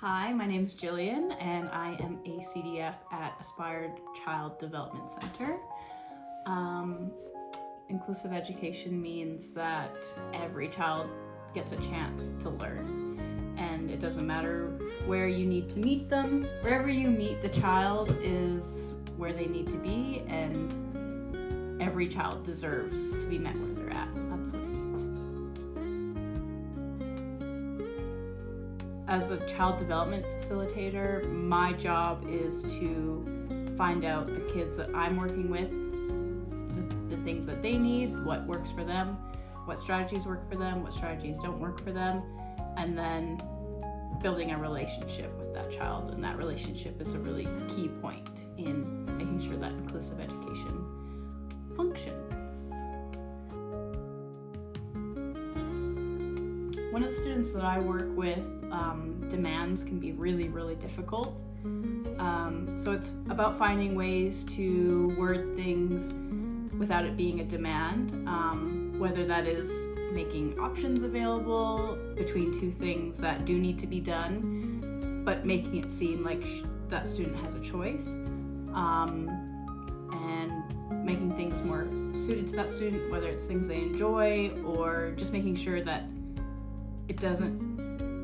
Hi, my name is Gillian and I am a CDF at Aspired Child Development Center. Inclusive education means that every child gets a chance to learn, and it doesn't matter where you need to meet them. Wherever you meet the child is where they need to be, and every child deserves to be met where they're at. That's what it means. As a child development facilitator, my job is to find out the kids that I'm working with, the things that they need, what works for them, what strategies work for them, what strategies don't work for them, and then building a relationship with that child. And that relationship is a really key point in making sure that inclusive education functions. One of the students that I work with, demands can be really, really difficult. So it's about finding ways to word things without it being a demand, whether that is making options available between two things that do need to be done, but making it seem like that student has a choice, and making things more suited to that student, whether it's things they enjoy or just making sure that it doesn't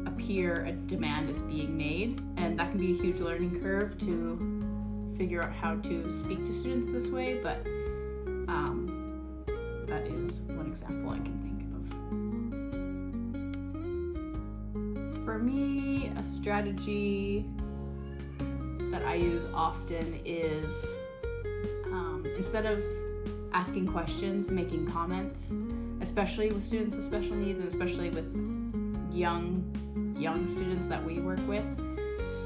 appear a demand is being made. And that can be a huge learning curve to figure out how to speak to students this way, but that is one example I can think of. For me, a strategy that I use often is instead of asking questions, making comments, especially with students with special needs and especially with young students that we work with.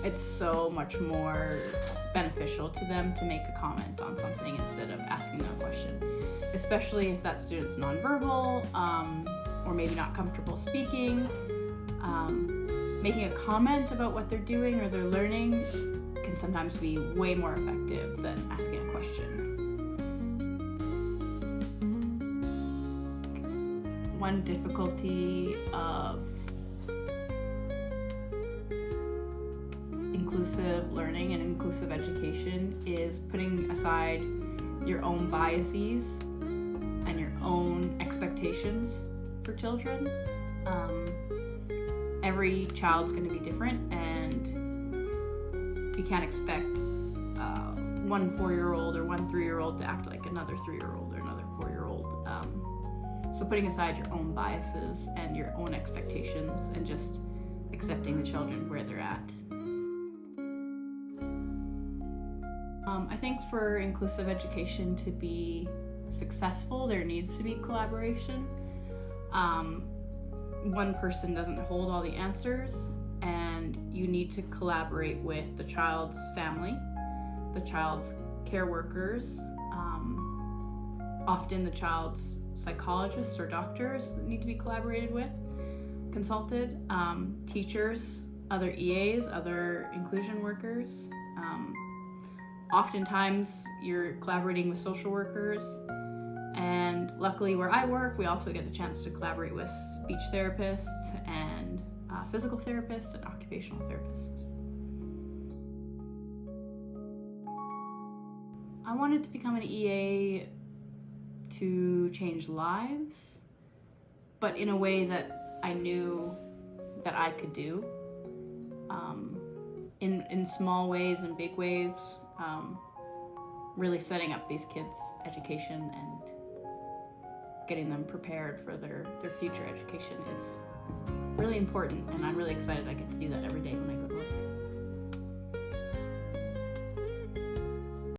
It's so much more beneficial to them to make a comment on something instead of asking them a question, especially if that student's nonverbal or maybe not comfortable speaking. Making a comment about what they're doing or they're learning can sometimes be way more effective than asking a question. One difficulty of inclusive learning and inclusive education is putting aside your own biases and your own expectations for children. Every child's going to be different, and you can't expect one 4-year-old or one 3-year-old to act like another 3-year-old or another 4-year-old. So putting aside your own biases and your own expectations and just accepting the children where they're at. I think for inclusive education to be successful, there needs to be collaboration. One person doesn't hold all the answers, and you need to collaborate with the child's family, the child's care workers, often the child's psychologists or doctors that need to be collaborated with, consulted, teachers, other EAs, other inclusion workers. Oftentimes you're collaborating with social workers, and luckily where I work, we also get the chance to collaborate with speech therapists and physical therapists and occupational therapists. I wanted to become an EA to change lives, but in a way that I knew that I could do, in small ways and big ways. Really setting up these kids' education and getting them prepared for their future education is really important, and I'm really excited I get to do that every day.